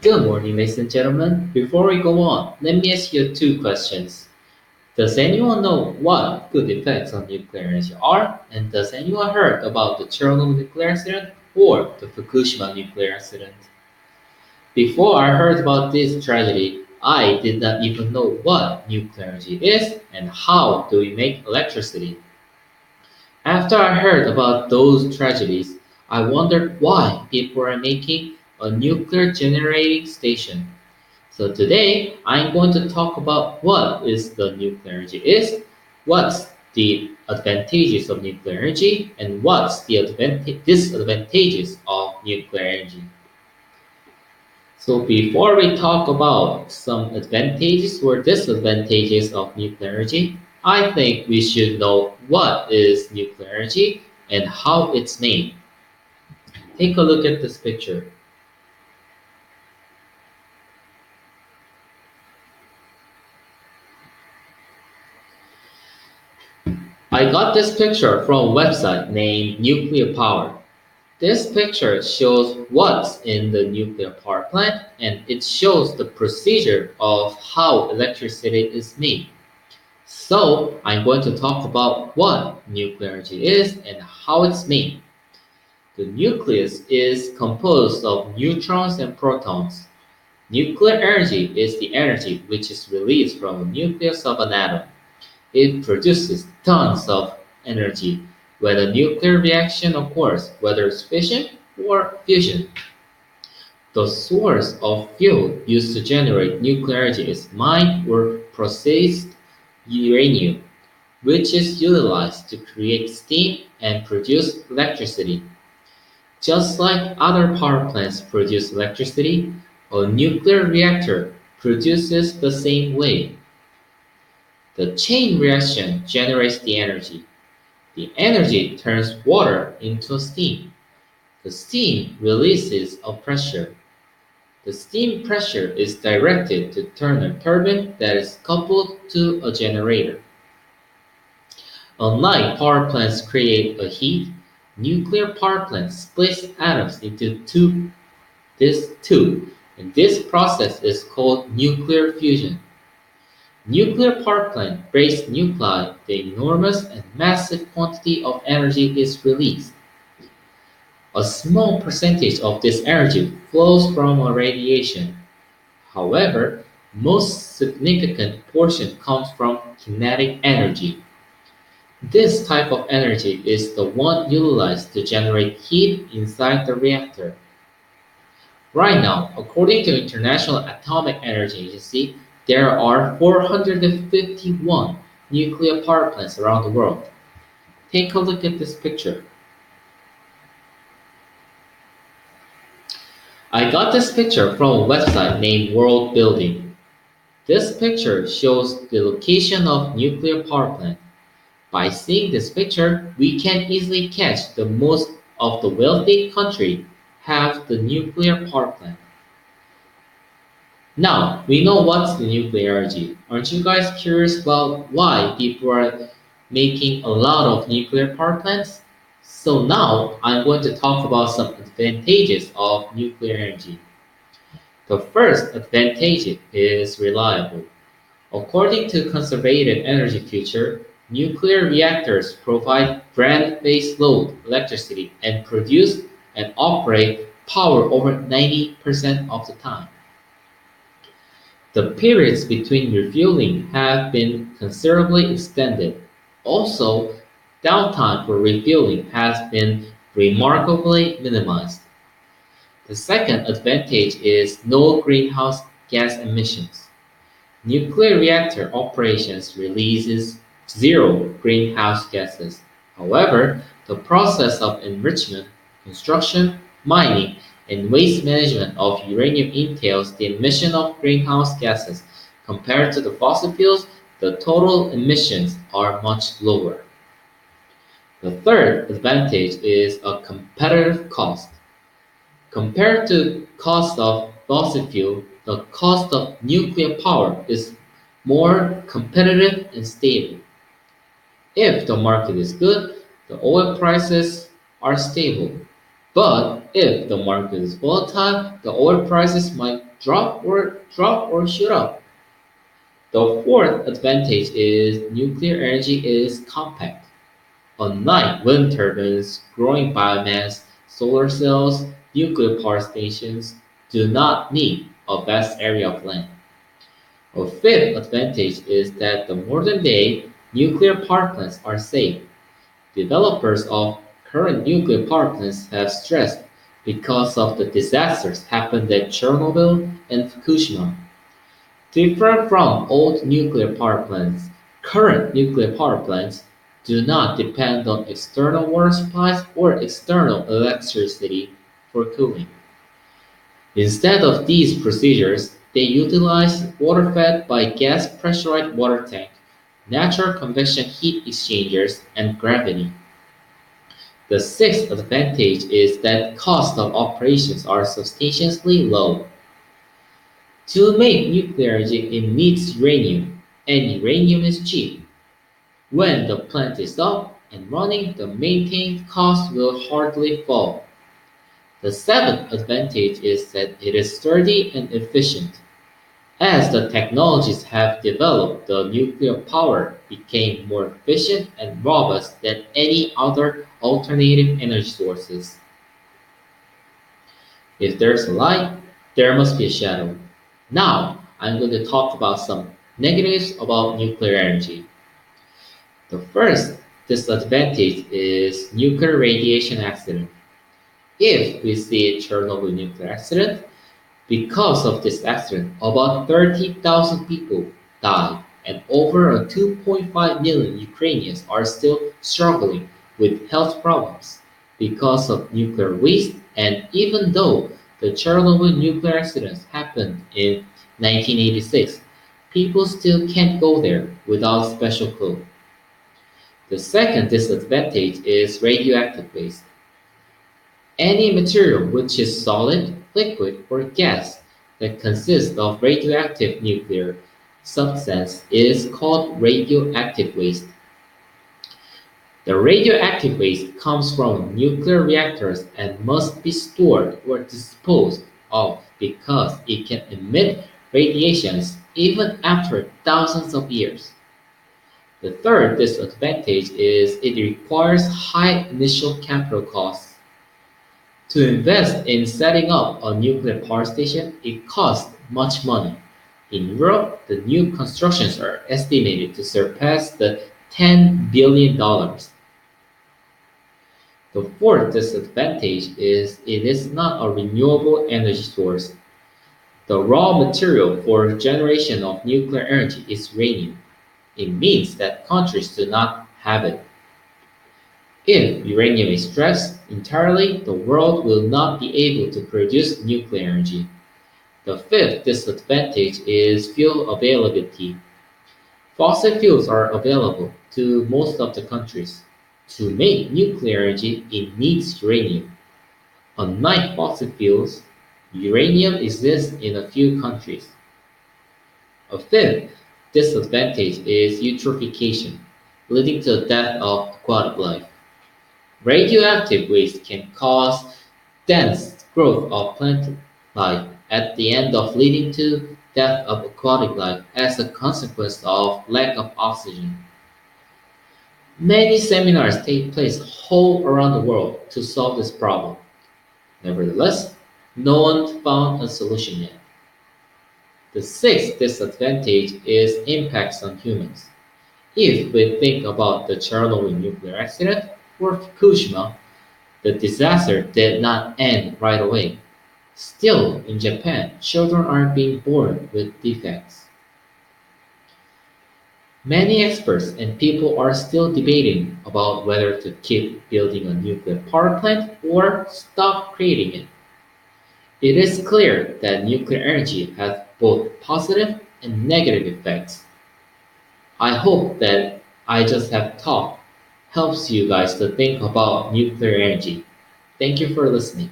Good morning, ladies and gentlemen. Before we go on, let me ask you two questions. Does anyone know what good effects on nuclear energy are? And does anyone heard about the Chernobyl nuclear accident or the Fukushima nuclear accident? Before I heard about this tragedy, I did not even know what nuclear energy is and how do we make electricity. After I heard about those tragedies, I wondered why people are making a nuclear generating station. So today I'm going to talk about what is the nuclear energy is, what's the advantages of nuclear energy, and what's the disadvantages of nuclear energy. So before we talk about some advantages or disadvantages of nuclear energy, I think we should know what is nuclear energy and how it's made. Take a look at this picture. I got this picture from a website named Nuclear Power. This picture shows what's in the nuclear power plant and it shows the procedure of how electricity is made. So I'm going to talk about what nuclear energy is and how it's made. The nucleus is composed of neutrons and protons. Nuclear energy is the energy which is released from the nucleus of an atom. It produces tons of energy when a nuclear reaction occurs, whether it's fission or fusion. The source of fuel used to generate nuclear energy is mined or processed uranium, which is utilized to create steam and produce electricity. Just like other power plants produce electricity, a nuclear reactor produces the same way. The chain reaction generates the energy. The energy turns water into steam. The steam releases a pressure. The steam pressure is directed to turn a turbine that is coupled to a generator. Unlike power plants create a heat, nuclear power plants split atoms into two, and this process is called nuclear fusion. Nuclear power plant breaks nuclei, the enormous and massive quantity of energy is released. A small percentage of this energy flows from a radiation. However, most significant portion comes from kinetic energy. This type of energy is the one utilized to generate heat inside the reactor. Right now, according to International Atomic Energy Agency, there are 451 nuclear power plants around the world. Take a look at this picture. I got this picture from a website named World Building. This picture shows the location of nuclear power plant. By seeing this picture, we can easily catch the most of the wealthy country have the nuclear power plant. Now, we know what's the nuclear energy. Aren't you guys curious about why people are making a lot of nuclear power plants? So now, I'm going to talk about some advantages of nuclear energy. The first advantage is reliable. According to Conservative Energy Future, nuclear reactors provide grand base load electricity and produce and operate power over 90% of the time. The periods between refueling have been considerably extended. Also, downtime for refueling has been remarkably minimized. The second advantage is no greenhouse gas emissions. Nuclear reactor operations releases zero greenhouse gases. However, the process of enrichment, construction, mining, and waste management of uranium entails the emission of greenhouse gases. Compared to the fossil fuels, the total emissions are much lower. The third advantage is a competitive cost. Compared to cost of fossil fuel, the cost of nuclear power is more competitive and stable. If the market is good, the oil prices are stable. But If the market is volatile, the oil prices might drop or shoot up. The fourth advantage is nuclear energy is compact. Unlike wind turbines, growing biomass, solar cells, nuclear power stations do not need a vast area of land. A fifth advantage is that the modern day nuclear power plants are safe. Developers of current nuclear power plants have stressed because of the disasters happened at Chernobyl and Fukushima. Different from old nuclear power plants, current nuclear power plants do not depend on external water supplies or external electricity for cooling. Instead of these procedures, they utilize water fed by gas pressurized water tank, natural convection heat exchangers, and gravity. The sixth advantage is that cost of operations are substantially low. To make nuclear energy, it needs uranium, and uranium is cheap. When the plant is up and running, the maintenance cost will hardly fall. The seventh advantage is that it is sturdy and efficient. As the technologies have developed, the nuclear power became more efficient and robust than any other alternative energy sources. If there's a light, there must be a shadow. Now, I'm going to talk about some negatives about nuclear energy. The first disadvantage is nuclear radiation accident. If we see a Chernobyl nuclear accident, because of this accident, about 30,000 people died and over 2.5 million Ukrainians are still struggling with health problems because of nuclear waste. And even though the Chernobyl nuclear accident happened in 1986, people still can't go there without special clothes. The second disadvantage is radioactive waste. Any material which is solid, liquid, or gas that consists of radioactive nuclear substance is called radioactive waste. The radioactive waste comes from nuclear reactors and must be stored or disposed of because it can emit radiations even after thousands of years. The third disadvantage is it requires high initial capital costs. To invest in setting up a nuclear power station, it costs much money. In Europe, the new constructions are estimated to surpass the $10 billion. The fourth disadvantage is it is not a renewable energy source. The raw material for generation of nuclear energy is uranium. It means that countries do not have it. If uranium is stressed entirely, the world will not be able to produce nuclear energy. The fifth disadvantage is fuel availability. Fossil fuels are available to most of the countries. To make nuclear energy, it needs uranium. Unlike fossil fuels, uranium exists in a few countries. A fifth disadvantage is eutrophication, leading to the death of aquatic life. Radioactive waste can cause dense growth of plant life at the end of leading to death of aquatic life as a consequence of lack of oxygen. Many seminars take place all around the world to solve this problem. Nevertheless, no one found a solution yet. The sixth disadvantage is impacts on humans. If we think about the Chernobyl nuclear accident or Fukushima, the disaster did not end right away. Still, in Japan, children are being born with defects. Many experts and people are still debating about whether to keep building a nuclear power plant or stop creating it. It is clear that nuclear energy has both positive and negative effects. I hope that I just have talked helps you guys to think about nuclear energy. Thank you for listening.